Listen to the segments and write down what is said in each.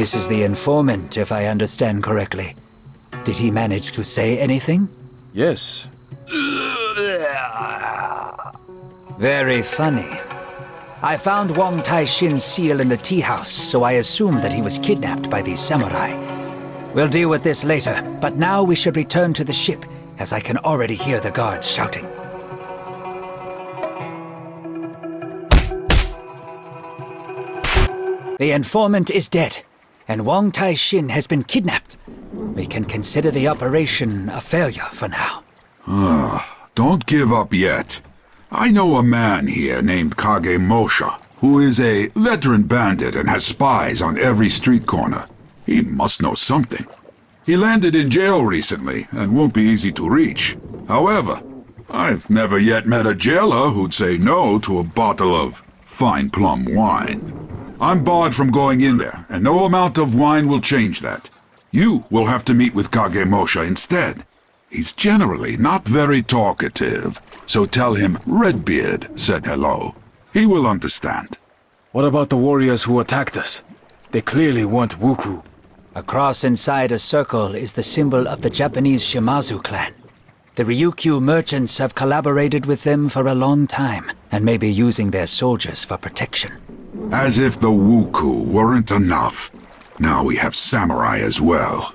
This is the informant, if I understand correctly. Did he manage to say anything? Yes. Very funny. I found Wang Taixin's seal in the tea house, so I assumed that he was kidnapped by these samurai. We'll deal with this later, but now we should return to the ship, as I can already hear the guards shouting. The informant is dead, and Wang Taixin has been kidnapped. We can consider the operation a failure for now. Don't give up yet. I know a man here named Kage Mosha, who is a veteran bandit and has spies on every street corner. He must know something. He landed in jail recently and won't be easy to reach. However, I've never yet met a jailer who'd say no to a bottle of fine plum wine. I'm barred from going in there, and no amount of wine will change that. You will have to meet with Kage Mosha instead. He's generally not very talkative, so tell him Redbeard said hello. He will understand. What about the warriors who attacked us? They clearly weren't Wuku. A cross inside a circle is the symbol of the Japanese Shimazu clan. The Ryukyu merchants have collaborated with them for a long time, and may be using their soldiers for protection. As if the Wuku weren't enough. Now we have samurai as well.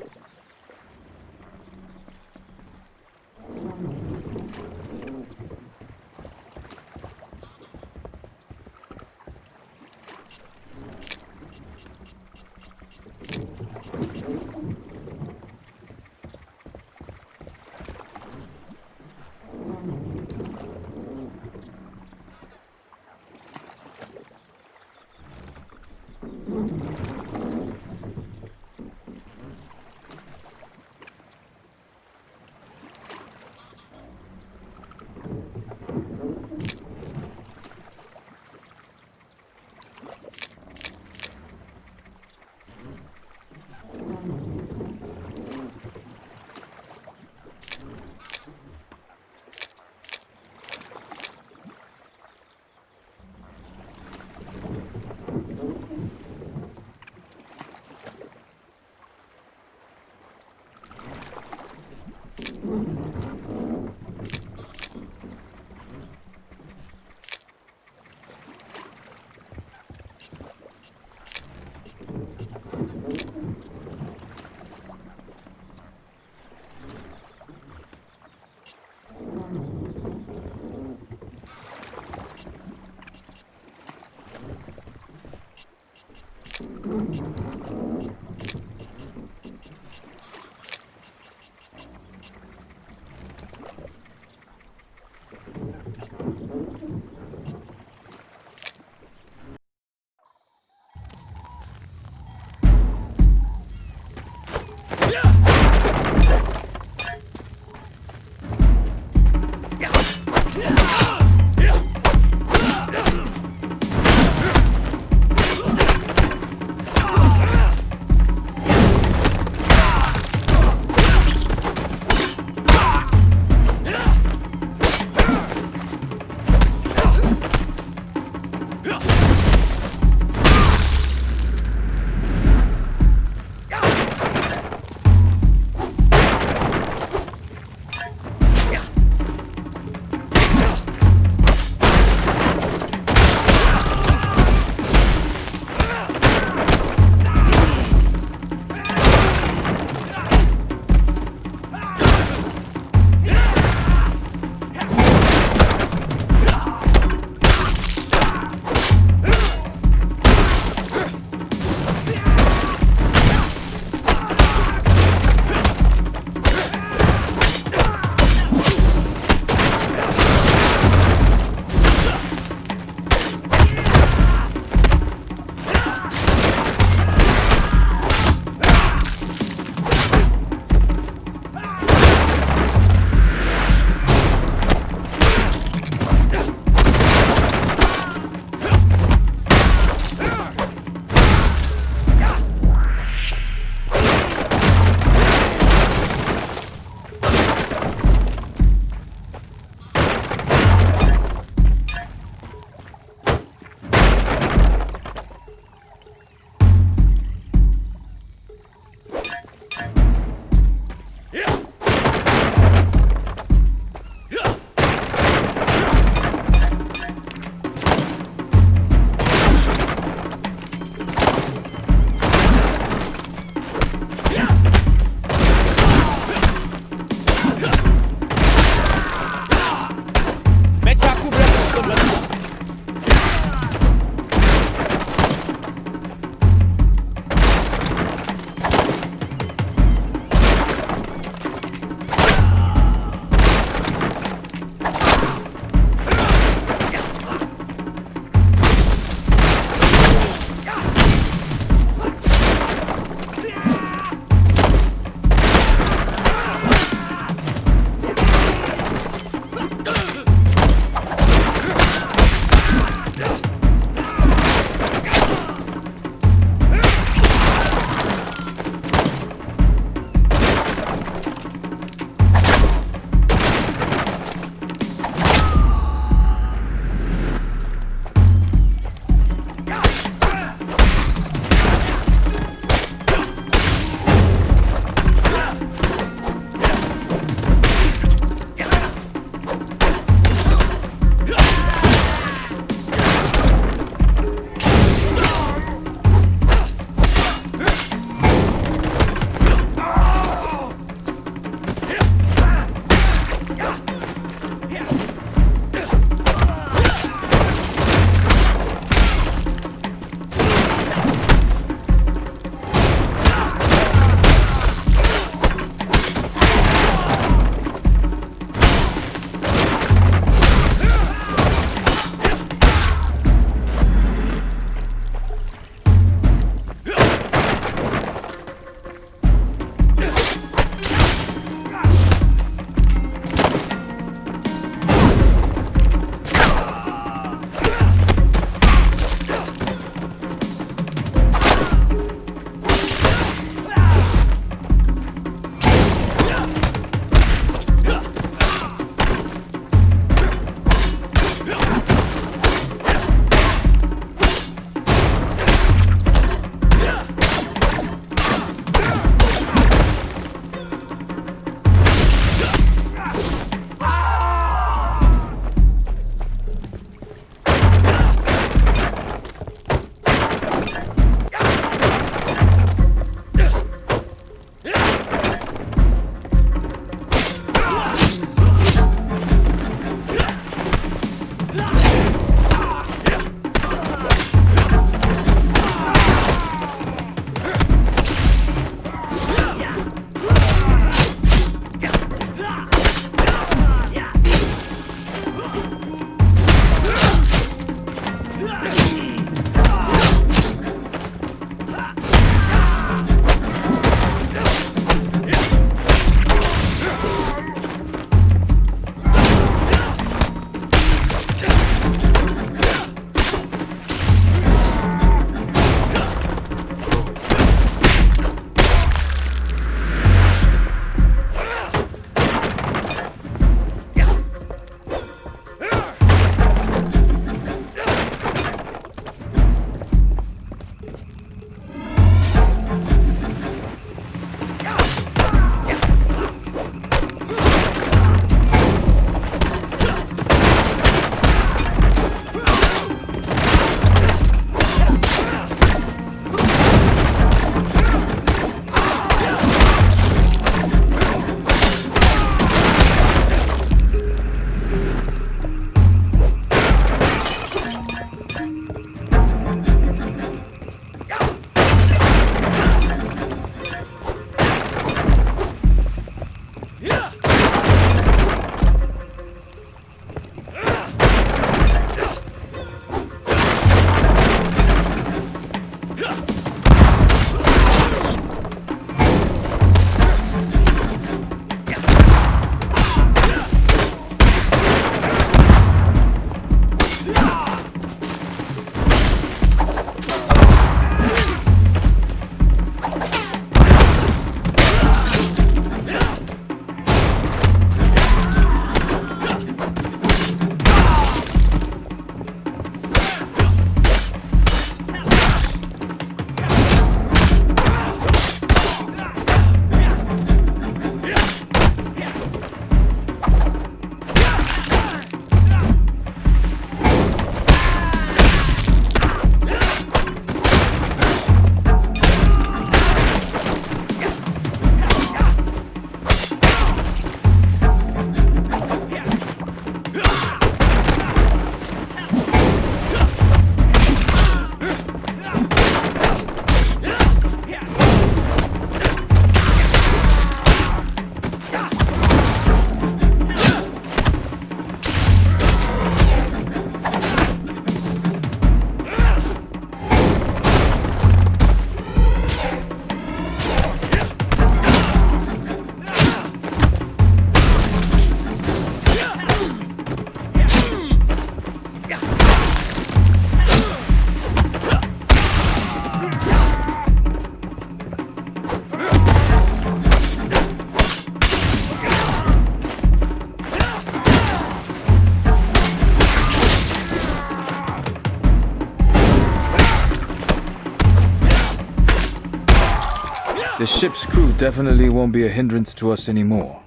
This ship's crew definitely won't be a hindrance to us anymore.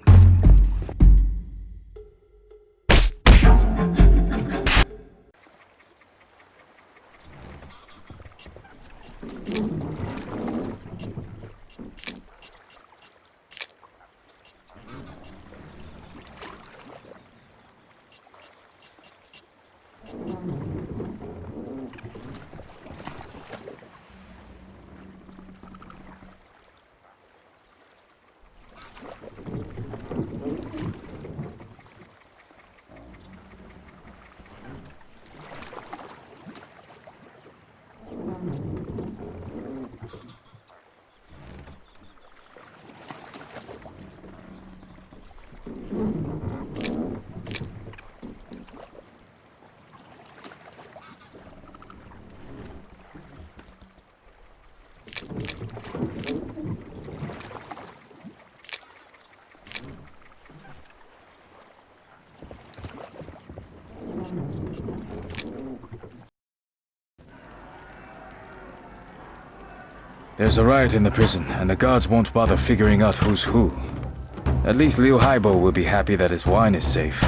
There's a riot in the prison, and the guards won't bother figuring out who's who. At least Liu Haibo will be happy that his wine is safe.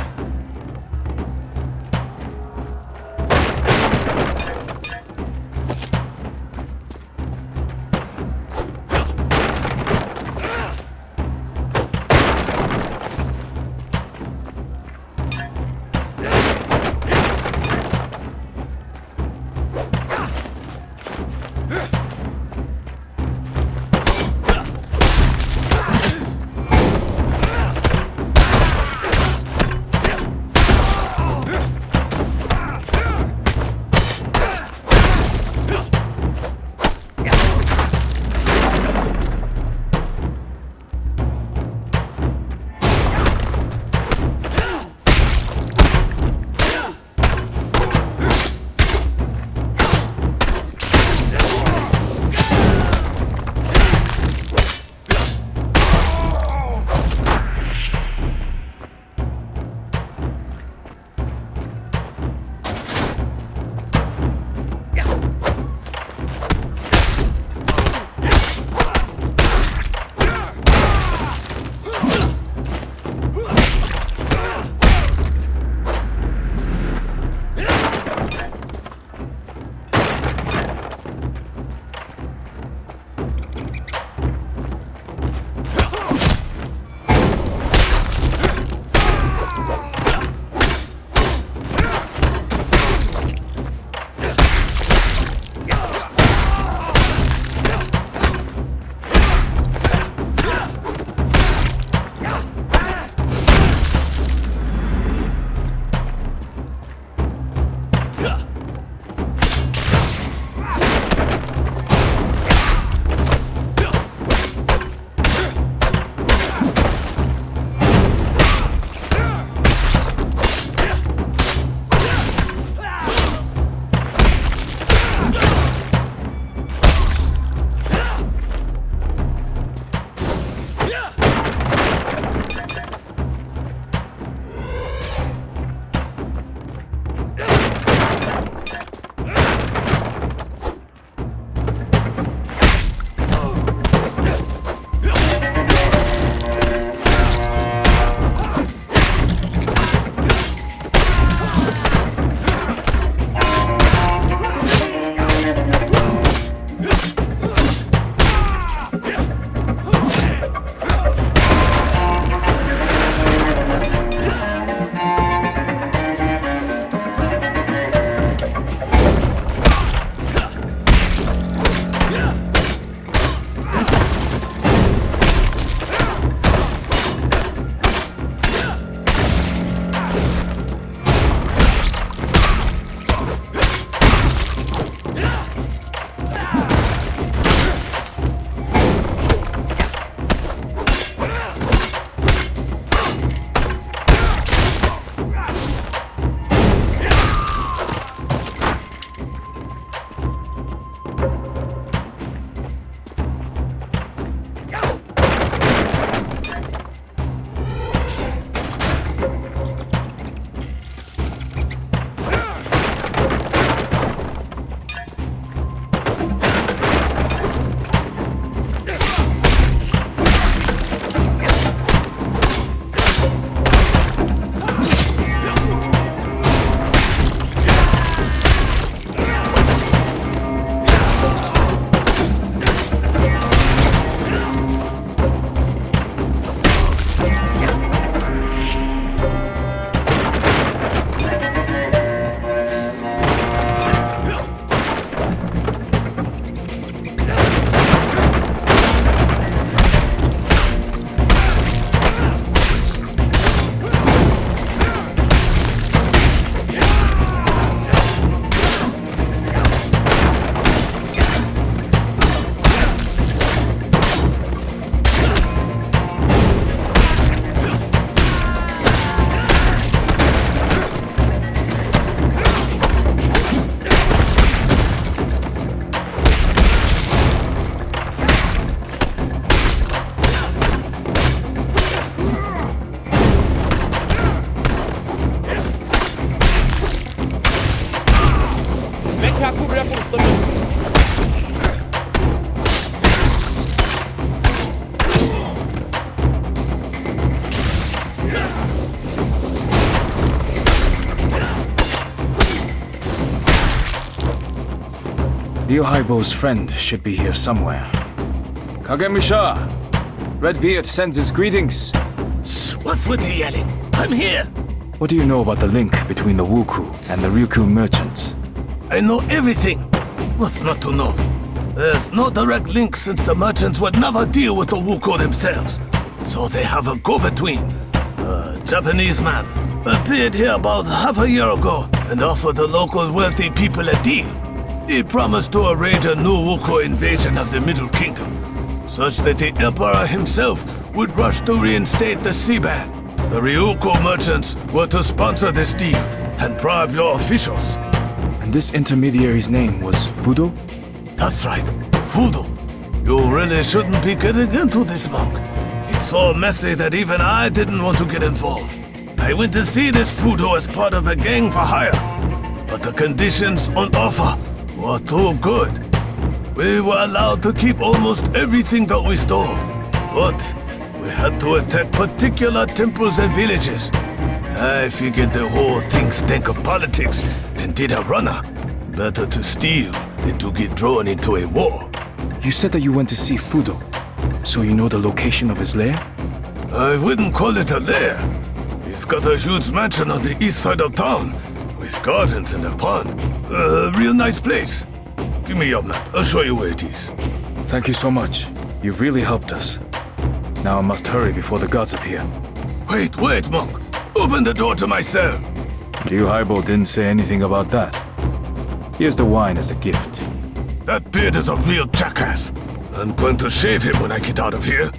Liu Haibo's friend should be here somewhere. Kagemusha! Redbeard sends his greetings. What's with the yelling? I'm here! What do you know about the link between the Wuku and the Ryukyu merchants? I know everything. What's not to know? There's no direct link since the merchants would never deal with the Wuku themselves. So they have a go-between. A Japanese man appeared here about half a year ago and offered the local wealthy people a deal. He promised to arrange a new Wuku invasion of the Middle Kingdom, such that the Emperor himself would rush to reinstate the sea ban. The Ryukyu merchants were to sponsor this deal and bribe your officials. And this intermediary's name was Fudo? That's right, Fudo. You really shouldn't be getting into this, monk. It's so messy that even I didn't want to get involved. I went to see this Fudo as part of a gang for hire, but the conditions on offer were too good. We were allowed to keep almost everything that we stole, but we had to attack particular temples and villages. I figured the whole thing stank of politics and did a runner. Better to steal than to get drawn into a war. You said that you went to see Fudo, so you know the location of his lair? I wouldn't call it a lair. He's got a huge mansion on the east side of town, with gardens and a pond. A real nice place. Give me your map, I'll show you where it is. Thank you so much. You've really helped us. Now I must hurry before the gods appear. Wait, monk. Open the door to my cell. Liu Haibo didn't say anything about that. Here's the wine as a gift. That beard is a real jackass. I'm going to shave him when I get out of here.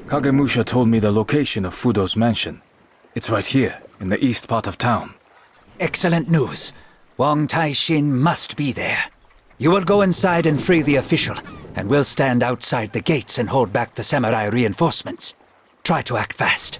Kagemusha told me the location of Fudo's mansion. It's right here, in the east part of town. Excellent news. Wang Taixin must be there. You will go inside and free the official, and we'll stand outside the gates and hold back the samurai reinforcements. Try to act fast.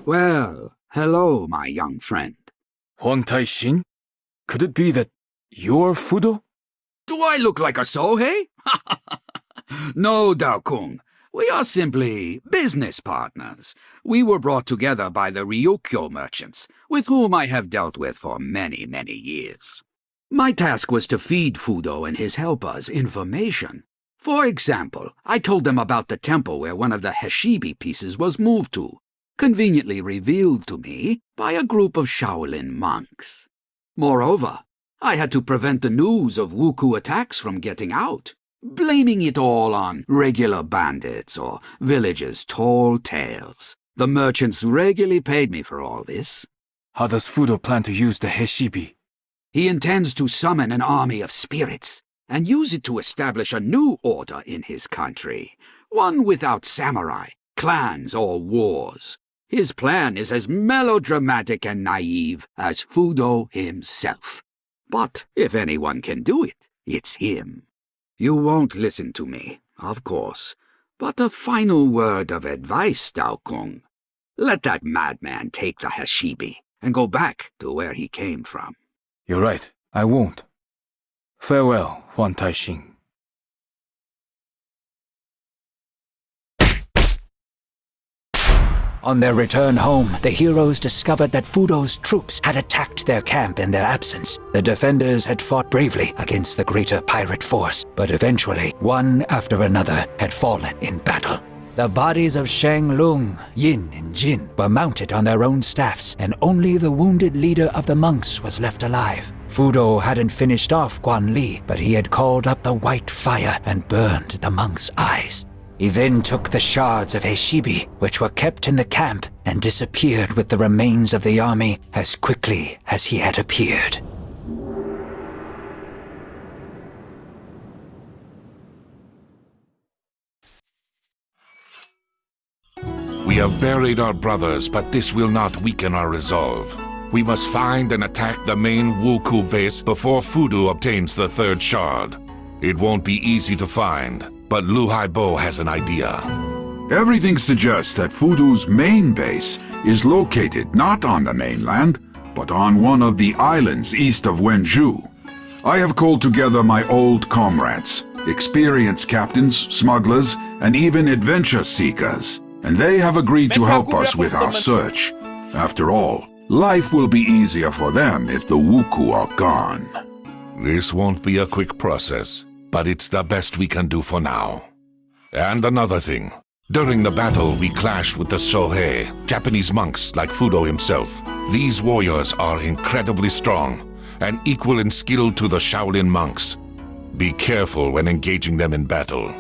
Well, hello, my young friend. Huang Tai-shin? Could it be that you're Fudo? Do I look like a Sohei? No, Dao Kung. We are simply business partners. We were brought together by the Ryukyo merchants, with whom I have dealt with for many, many years. My task was to feed Fudo and his helpers information. For example, I told them about the temple where one of the Heshibi pieces was moved to, conveniently revealed to me by a group of Shaolin monks. Moreover, I had to prevent the news of Wuku attacks from getting out, blaming it all on regular bandits or villagers' tall tales. The merchants regularly paid me for all this. How does Fudo plan to use the Heshibi? He intends to summon an army of spirits and use it to establish a new order in his country, one without samurai, clans, or wars. His plan is as melodramatic and naive as Fudo himself. But if anyone can do it, it's him. You won't listen to me, of course, but a final word of advice, Dao Kung. Let that madman take the Heshibi and go back to where he came from. You're right, I won't. Farewell, Huang Tai-shin. On their return home, the heroes discovered that Fudo's troops had attacked their camp in their absence. The defenders had fought bravely against the greater pirate force, but eventually, one after another had fallen in battle. The bodies of Shang Lung, Yin, and Jin were mounted on their own staffs, and only the wounded leader of the monks was left alive. Fudo hadn't finished off Guan Li, but he had called up the white fire and burned the monks' eyes. He then took the shards of Heshibi, which were kept in the camp, and disappeared with the remains of the army as quickly as he had appeared. We have buried our brothers, but this will not weaken our resolve. We must find and attack the main Wuku base before Fudo obtains the third shard. It won't be easy to find, but Lu Haibo has an idea. Everything suggests that Fudo's main base is located not on the mainland, but on one of the islands east of Wenju. I have called together my old comrades, experienced captains, smugglers, and even adventure seekers, and they have agreed to help us with our search. After all, life will be easier for them if the Wuku are gone. This won't be a quick process, but it's the best we can do for now. And another thing. During the battle, we clashed with the Sohei, Japanese monks like Fudo himself. These warriors are incredibly strong and equal in skill to the Shaolin monks. Be careful when engaging them in battle.